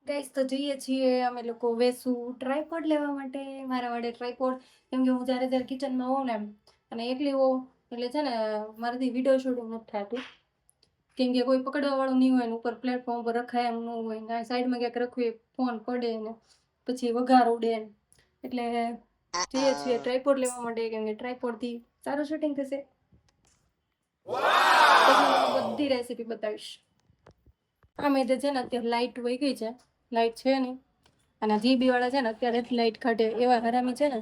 Guys તો જઈએ છીએ અમે લોકો વેસુ ટ્રાયપોડ લેવા માટે મારા વાડે ટ્રાયપોડ. કેમ કે હું જ્યારે કિચનમાં હોઉં ને અને એકલી હોઉં એટલે છે ને મારાથી વિડીયો શૂટિંગ નથી થતું. કેમ કે કોઈ પકડવા વાળું નહીં હોય ને ઉપર પ્લેટફોર્મ પર રખાય એમ ન હોય ને સાઈડમાં ક્યાંક રખવી ફોન પડે ને પછી વઘાર ઉડે ને એટલે જઈએ છીએ ટ્રાયપોડ લેવા માટે. કેમ કે ટ્રાયપોડથી સારું શૂટિંગ થશે. બધી રેસીપી બતાવીશ. આમે તો છે ને અત્યારે લાઇટ વહી ગઈ છે, લાઇટ છે નહીં. અને જીબી વાળા છે ને અત્યારે લાઇટ કાઢે એવા હરામી છે ને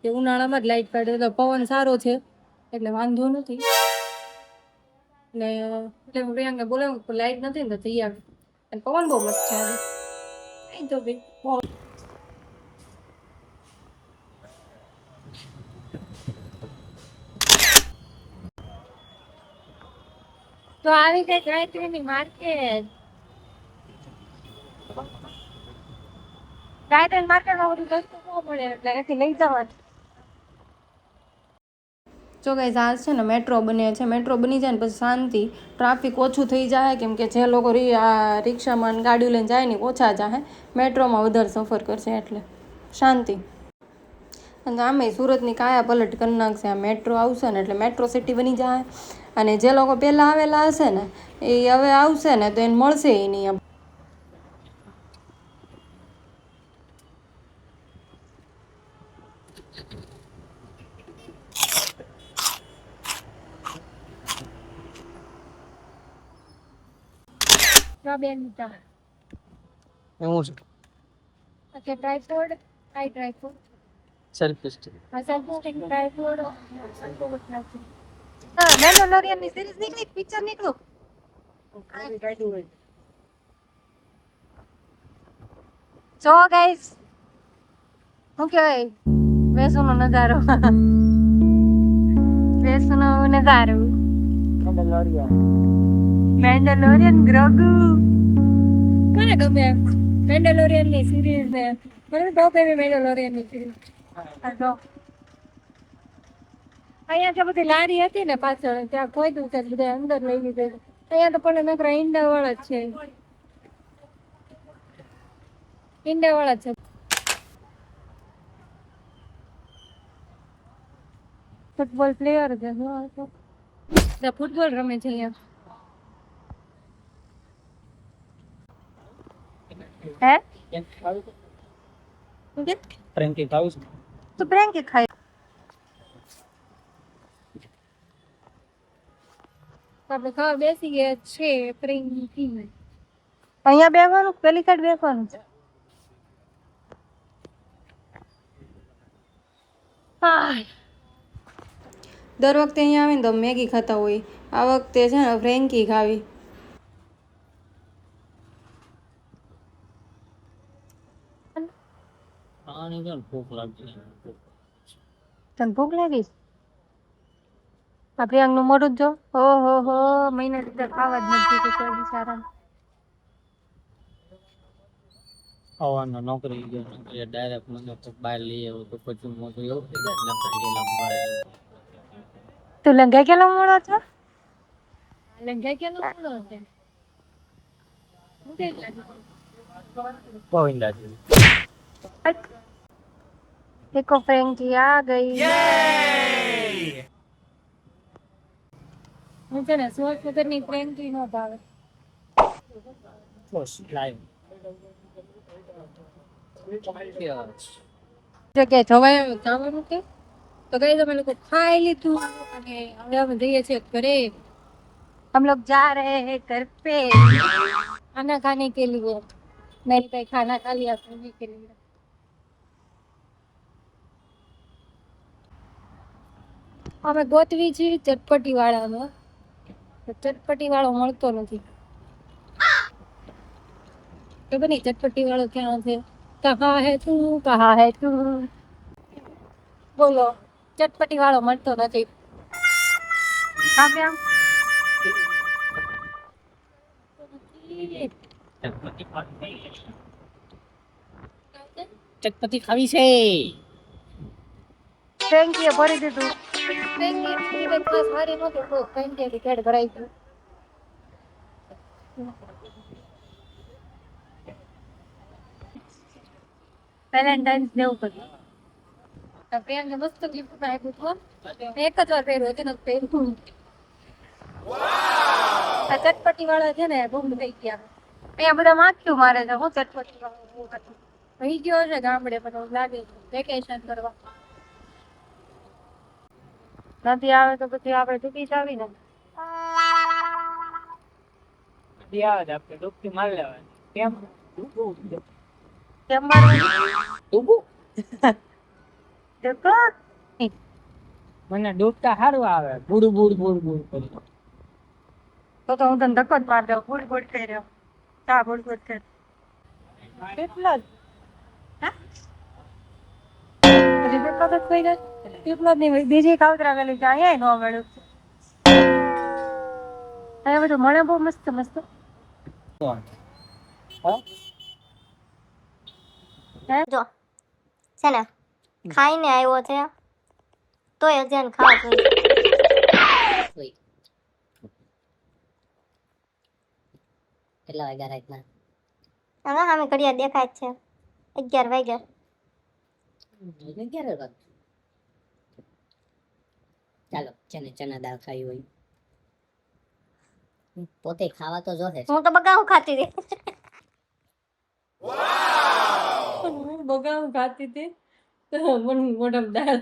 કે ઉનાળામાં જ લાઇટ કાઢે. તો પવન સારો છે એટલે વાંધો નથી. ને એટલે હું પ્રિયાંકા બોલાવું લાઇટ નથી ને તો જઈ આવે. અને પવન બહુ મસ્ત છે આજે. અહીં તો ભાઈ તો આવી કઈ ગાયત્રીની માર્કેટ. ગાયત્રી માર્કેટમાં બધું સસ્તું ન મળે એટલે એથી લઈ જવાનું. જો ગાઈઝ આજ છે ને મેટ્રો બને છે. મેટ્રો બની જાય ને પછી શાંતિ, ટ્રાફિક ઓછું થઈ જાય. કેમ કે જે લોકો રિક્ષામાં ગાડીઓ લઈને જાય ને ઓછા જાય, મેટ્રોમાં વધારે સફર કરશે એટલે શાંતિ. અને આમે સુરતની કાયા પલટ કરી નાખશે. આ મેટ્રો આવશે ને એટલે મેટ્રો સિટી બની જાય. અને જે લોકો પહેલાં આવેલા હશે ને એ હવે આવશે ને તો એને મળશે એ નહીં. એવું છે ઓકે ટ્રાયપોડ આઈ ટ્રાયપોડ સેલ્ફી સ્ટિક. આ સેલ્ફી ટ્રાયપોડ હા મેન્ડોલોરિયન ની સિરીઝ નીકળી, પિક્ચર નીકળ્યું. જો ગાઈસ શું કહેવાય વેસુનો નજારો. વેસુનો નજારો મેન્ડોલોરિયન ગ્રોગુ કોને ગમે મેન્ડોલોરિયન ની સિરીઝ ને મને બહુ ગમે મેન્ડોલોરિયન ની સિરીઝ. અહીંયા તો બધી લારી હતી ને પાછળ ત્યાં કોઈ દઉં છે બધા અંદર લઈ લીધે. અહીંયા તો પણ નકરા ઈંડા વાળા જ છે, ઈંડા વાળા છે. ફૂટબોલ પ્લેયર છે, ફૂટબોલ રમે છે અહીંયા. હે ફ્રેન્કી ખાવું છે તો ફ્રેન્કી ખાય. આપણે ખાવા બેસી ગયા છે ફ્રેન્કી. અહીંયા બેસવાનું પેલી સાઈડ બેસવાનું છે. દર વખતે અહીંયા આવે ને તો મેગી ખાતા હોય. આ વખતે છે ને ફ્રેન્કી ખાવી. આની પણ ભૂખ લાગી છે. તને ભૂખ લાગી? આ પ્રિયાંકનું મોઢું જો. ઓહો હો મહિના સુધી ખાવા જ નથી તો કોઈ બિચારા આવવાનો નોકરી ગયો, નોકરી ડાયરેક્ટ મને તો બહાર લઈ આવ્યો તો પછી મોટું એવું થઈ જાય તું લંઘાઈ ગયેલો મોડો છો? લંઘાઈ ગયેલો મોડો છે. બહુ ઈંડા છે. देखो फ्रेंकी आ गई. मुझे ना सोच वगैरह फ्रेंकी नो भावे. બસ લાઈવ જગ્યાએ જવાય જવાનું કે તો કઈ તમે લોકો ખાઈ લીધું અને હવે અમે જઈએ છીએ ઘરે. हम लोग जा रहे हैं घर पे खाना खाने के लिए. मैंने कहीं खाना खा लिया खाने के लिए. અમે ગોતવી છીએ ચટપટી વાળાનો. ચટપટી વાળો મળતો નથી. ખબર નહીં ચટપટી વાળો ક્યાં છે. કહા હે તું, કહા હે તું. બોલો ચટપટી વાળો મળતો નથી. ચટપટી ખાવી છે. ફ્રેન્કીએ ભરી દીધું. ફ્રેન્કી બસ મારી નહોતું તો ફ્રેન્કીએ કેડ ભરાઈ ગયું. વેલેન્ટાઇન્સ ડે ઉપર તો પ્રિયાંકે મસ્ત ગિફ્ટ આપ્યું હતું મેં એક જ વાર પહેર્યું હતું નથી પહેર્યું આ ચટપટી વાળા છે ને બહુ થઈ ગયા અહીંયા બધા માખ્યું મારે છે હું ચટપટી વાળા વહી ગયો છે ગામડે પણ એવું લાગે છે વેકેશન કરવા નથી આવે તો પછી આપણે ચૂકી જ આવી ને નદી આવે તો આપણે ડૂબકી મારી લેવાની કેમ કેમ મારવાનું ડૂબું દેખો મને ડૂબતા સારું આવે બુડ બુડ બુડ બુડ કરી તો હું તને ધક્કો જ માર દઉં ગુડ ગુડ થઈ રહ્યો ચા ગુડ ગુડ થઈ એટલો જ હા હજી ધક્કો તો થઈ ગયો એટલો જ નહીં બીજી કાવતરા ગયેલી છે અહીંયા ન મળ્યું અહીંયા બધું મળે બહુ મસ્ત મસ્ત જો છે ને ખાઈને આવ્યો છે તોય હજી એને ખાવા જોઈએ કેટલા વાગ્યા રાતના હવે સામે ઘડિયાળ દેખાય જ છે 11 વાગ્યા ક્યારે રાત ચાલો ચના દાળ ખાવી હોય પોતે ખાવા તો જોશે હું તો બગાવું ખાતી હતી હું બગાવું ખાતી હતી તો મને મોઢામાં દાળ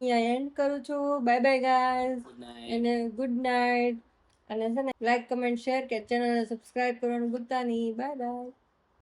અહીંયા એન્ડ કરું છું બાય બાય ગાઈઝ અને ગુડ નાઇટ અને છે ને લાઈક કમેન્ટ શેર કે ચેનલને સબસ્ક્રાઇબ કરવાનું ભૂલતા નહીં બાય બાય